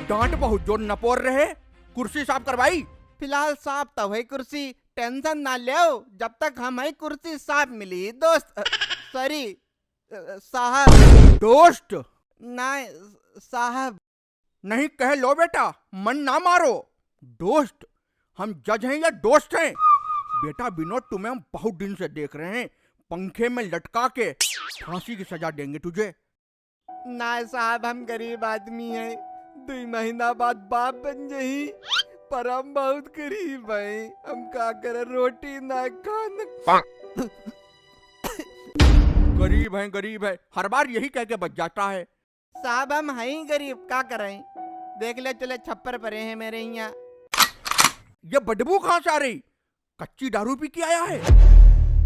डांट बहुत जोर नपोर रहे, कुर्सी साफ करवाई। फिलहाल साफ तो है कुर्सी, टेंशन ना लो, जब तक हमारी कुर्सी साफ मिली दोस्त। सॉरी साहब। दोस्त नहीं साहब। नहीं कह लो बेटा, मन ना मारो। दोस्त, हम जज हैं या दोस्त हैं? बेटा विनोद, तुम्हें हम बहुत दिन से देख रहे हैं, पंखे में लटका के फांसी की सजा देंगे तुझे। ना साहब, हम गरीब आदमी हैं, 2 महीना बाद बाप बन जाही, पर हम बहुत गरीब हैं, हम क्या करें, रोटी ना खाना। गरीब है, हर बार यही कह के बच जाता है। साहब हम हैं ही गरीब, क्या करें, देख ले चले छप्पर पड़े हैं मेरे यहाँ। ये बदबू कहाँ से आ रही? कच्ची दारू पी के आया है?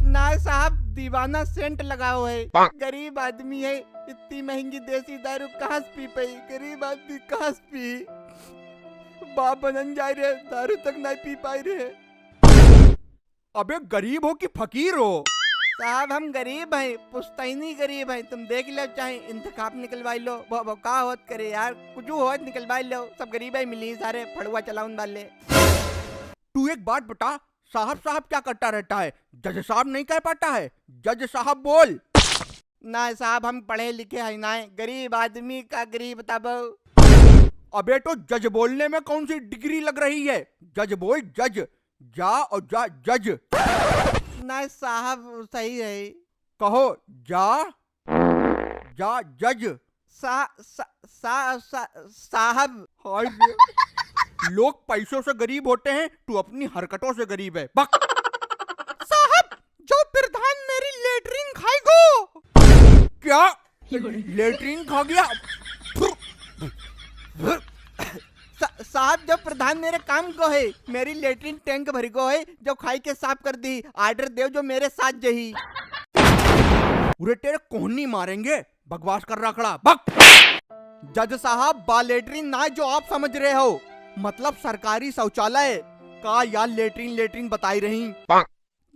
ना साहब, दीवाना सेंट लगाओ है, गरीब आदमी है, इतनी महंगी देसी दारू कहाँ से पी पाई, गरीब आदमी कहाँ से पी, बाप बनन जा रहे, दारू तक नहीं पी पाई रहे। अबे गरीब हो कि फकीर हो? साहब हम गरीब हैं, पुश्तैनी गरीब हैं, तुम देख लो, चाहे इंतखाब निकलवाई लो, वो का होत करे यार, कुछ होत निकलवाई लो, सब गरीब है मिली सारे फड़ुआ चलाउन वाले। तू एक बात बता, साहब साहब क्या करता रहता है? जज साहब नहीं कह पाता है? जज साहब बोल। ना साहब, हम पढ़े लिखे हैं ना, गरीब आदमी का गरीब तब। अबे तो जज बोलने में कौन सी डिग्री लग रही है? जज बोल, जज, जा और जा जज। ना साहब सही है। कहो जा जा जज। साहब। लोग पैसों से गरीब होते हैं, तू अपनी हरकतों से गरीब है। बक। साहब, जो प्रधान मेरी लेटरिन खाएगो। क्या लेटरिन खा गया? साहब, जो प्रधान मेरे काम को है, मेरी लेटरिन टैंक भरी को है, जो खाई के साफ कर दी, ऑर्डर दे जो मेरे साथ जही। उरे तेरे कोहनी मारेंगे, बकवास कर रहा खड़ा। बक। जज साहब, बालेटरिन ना जो आप समझ रहे हो, मतलब सरकारी शौचालय का या लेटरिन बताई रही।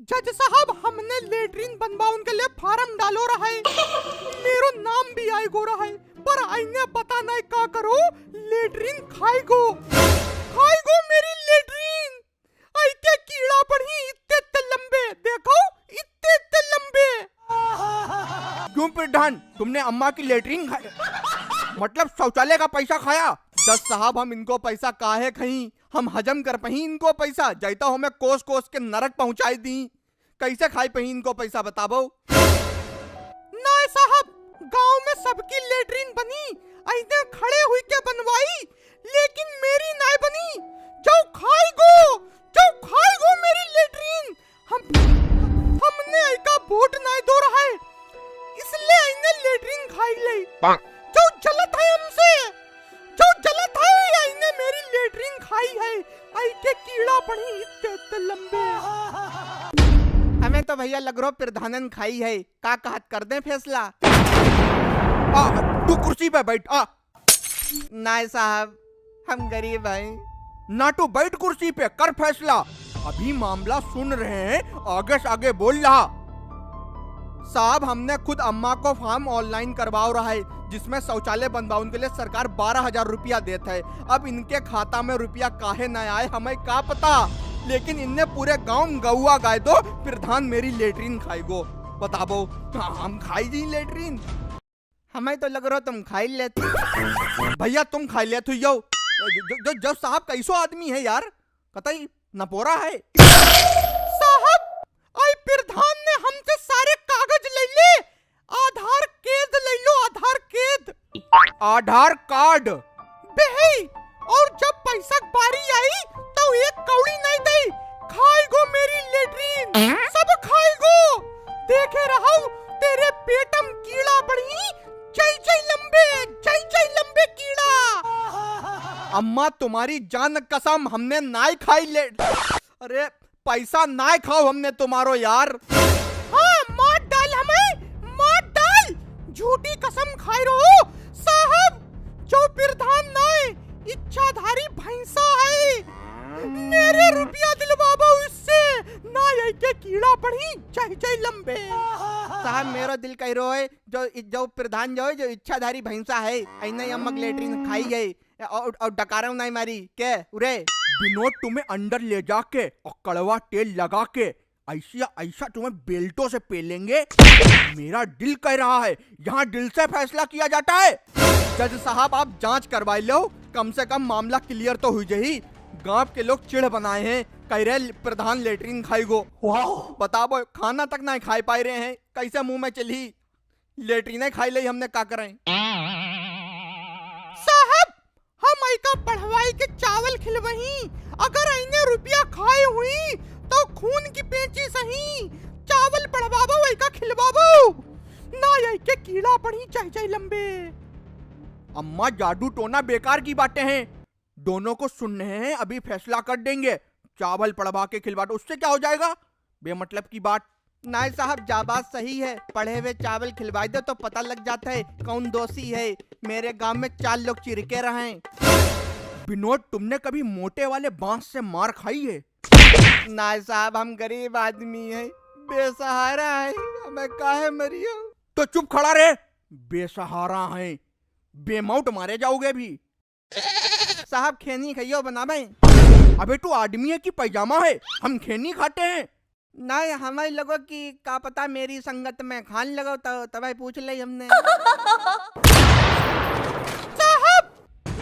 जज साहब, हमने लेटरिन बनवाउन के लिए फार्म डालो रहा है, मेरो नाम भी आई गो रहा है, पर आईने पता नहीं का करो, लेटरिन खाएगो मेरी लेटरिन। आई के कीड़ा पड़ी, इतने लंबे, देखो इतने लंबे। क्यों प्रधान, तुमने अम्मा की लेटरिन खाई, मतलब शौचालय का पैसा खाया? जज साहब, हम इनको पैसा काहे खई, हम हजम कर पही इनको पैसा, जैता हमें कोस कोस के नरक पहुंचाई दी, कैसे खाई पही इनको पैसा बताबो। ना साहब, गांव में सबकी लेटरिन बनी, ऐसे खड़े हुई के बनवाई, लेकिन मेरी नहीं बनी, जो खाएगो मेरी लेटरिन। हमने ऐका वोट नहीं दो रहा है, इसलिए इन्हें लेटरिन खाई ले, जो जलत है हमसे, जो जलत है, इन्हें मेरी लेटरिन खाई है, आई के कीड़ा पड़ी, इतने लंबे। हमें तो भैया लग रहा प्रधानन खाई है, का कहत कर दे फैसला। तू कुर्सी पे बैठ। ना साहब, हम गरीब हैं। ना तू बैठ कुर्सी पे, कर फैसला। अभी मामला सुन रहे हैं, आगे से आगे बोल रहा। साहब, हमने खुद अम्मा को फॉर्म ऑनलाइन करवाओ रहा है, जिसमें शौचालय बनवाने के लिए सरकार 12,000 रुपया देता है। अब इनके खाता में रुपया काहे न आए, हमें क्या पता, लेकिन इनने पूरे गांव में गौआ गाय दो, प्रधान मेरी लेटरिन खाएगो। बताबो, हम खाई जी लेटरिन? हमें तो लग रहा तुम खाई लेते। भैया तुम खाई लेते हो। जज साहब कैसो आदमी है यार, कतई नपोरा है। साहब, आई प्रधान ने हमसे सारे कागज ले ले, आधार केद ले लो, आधार केद। आधार कार्ड बेही, और जब पैसा बारी आई तो एक कौड़ी नहीं दे, खाएगो मेरी लेटरिन, सब खाएगो। देखे रहो, तेरे पेटम कीड़ा पड़ी, जय लंबे कीड़ा। अम्मा तुम्हारी जान कसम, हमने नाई खाई ले, अरे पैसा नाई खाओ हमने तुम्हारो यार। हाँ, मार डाल हमें, मार डाल, झूठी कसम खाई रहो। साहब, जो प्रधान नाई इच्छाधारी भैंसा है, मेरे रुपया दिलवाबो इससे, ना यही के कीड़ा पड़ी, जय लंबे। साहब, मेरा दिल कह रहा है, जो प्रधान जो है, जो इच्छाधारी भैंसा है, ऐने अम्मक लेटरिन खाई है, और डकारा नहीं मारी के उरे। विनोद तुम्हें अंदर ले जाके और कड़वा तेल लगा के ऐसा ऐसा तुम्हें बेल्टों से पेलेंगे। मेरा दिल कह रहा है, यहाँ दिल से फैसला किया जाता है। जज साहब आप जांच करवाई लो, कम से कम मामला क्लियर तो हुई जही। गांव के लोग चिढ़ बनाए हैं, कह रहे प्रधान लेटरिन खाई गो। बताओ खाना तक नहीं खाई पाए रहे हैं, कैसे मुंह में चली लेटरिन खाई ली हमने का करें। साहब हम का पढ़वाई के चावल खिलवही, अगर इन्हें रुपया खाए हुई तो खून की पेची सही, चावल पढ़वाबो वही का खिलवाबो ना, यही के कीड़ा पड़ी चाहे लंबे। अम्मा जादू टोना बेकार की बातें हैं, दोनों को सुन रहे हैं, अभी फैसला कर देंगे। चावल पढ़वा के खिलवा दो, उससे क्या हो जाएगा, बेमतलब की बात। नहीं साहब जा बात सही है, पढ़े हुए चावल खिलवा दो तो पता लग जाता है कौन दोषी है। मेरे गांव में 4 लोग चिरके रहे। विनोद तुमने कभी मोटे वाले बांस से मार खाई है? नहीं साहब हम गरीब आदमी है, बेसहारा है, हमें काहे मरियो। तो चुप खड़ा रहे, बेसहारा है, बेमौत मारे जाओगे भी। साहब खेनी खाइयो बनावे। अबे तू आदमी है कि पैजामा है, हम खेनी खाते हैं। नहीं हमें लगो कि का पता मेरी संगत में खान लगो तो तभी पूछ ले हमने। साहब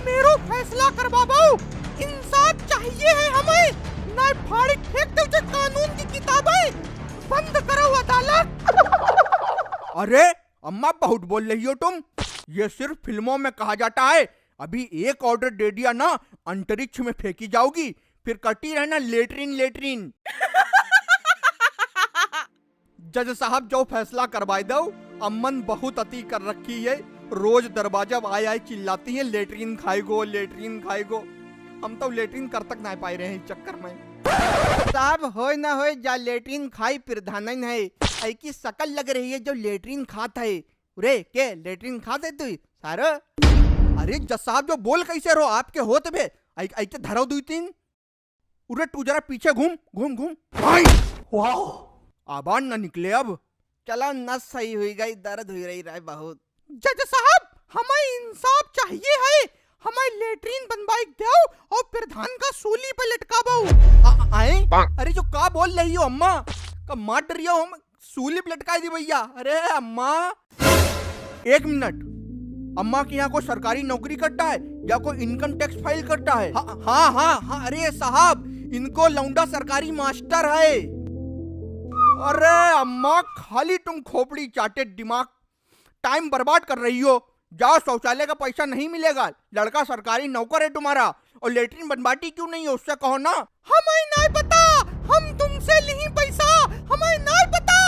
मेरो फैसला करवाओ, इंसाफ चाहिए है हमें, ना फाड़ी फेंक दो जो कानून की किताबें, बंद करो अदालत। अरे अम्मा बहुत बोल रही हो तुम, ये सिर्फ फिल्मों में कहा जाता है। अभी एक ऑर्डर दे दिया ना, अंतरिक्ष में फेंकी जाओगी, फिर करती रहना लेटरिन लेटरिन। जज साहब जो फैसला करवाई दो, अम्मन बहुत अति कर रखी है, रोज दरवाजा आए चिल्लाती है लेटरिन खाई गो लेटरिन खाई गो। हम तो लेटरिन कर तक नहीं पाए रहे हैं चक्कर में। साहब होए ना होए जा लेटरिन खाई प्रधान है, ऐ की शकल लग रही है जो लेटरिन खाता है। रे के लेटरिन खाते तू सारो? अरे जज साहब जो बोल कैसे रहो, आपके होत बे ऐसे धरो 2-3। उरे तू जरा पीछे घूम घूम घूम। वाह आवाज ना निकले अब। चलो नस सही हुई गई, दर्द हुई रही है बहुत। जज साहब हमें इंसाफ चाहिए है, हमें लेटरिन बनवाई दो और प्रधान का सूली पे लटकाबो। आए अरे जो का बोल रही हो अम्मा, का मार रही हो, हम सूली पे लटका दी भैया। अरे अम्मा 1 मिनट, अम्मा के यहाँ कोई सरकारी नौकरी करता है या कोई इनकम टैक्स फाइल करता है? हाँ हाँ हाँ अरे साहब इनको लौंडा सरकारी मास्टर है। अरे अम्मा खाली तुम खोपड़ी चाटे दिमाग टाइम बर्बाद कर रही हो। जाओ शौचालय का पैसा नहीं मिलेगा, लड़का सरकारी नौकर है तुम्हारा, और लेटरिन बनवाती क्यों नहीं है उससे कहो ना। हमें नहीं पता, हम तुमसे ली पैसा, हमें नहीं पता।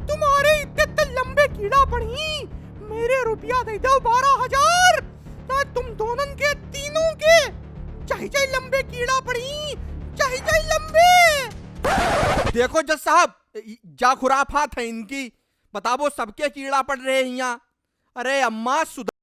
तुम्हारे इतने लंबे कीड़ा पड़ी, मेरे रुपया दे दो 12,000, तुम दोनों के तीनों के, चाहे लंबे कीड़ा पड़ी चाहे लंबे। देखो जज साहब जा खुराफात है इनकी, बताओ सबके कीड़ा पड़ रहे हैं यहाँ। अरे अम्मा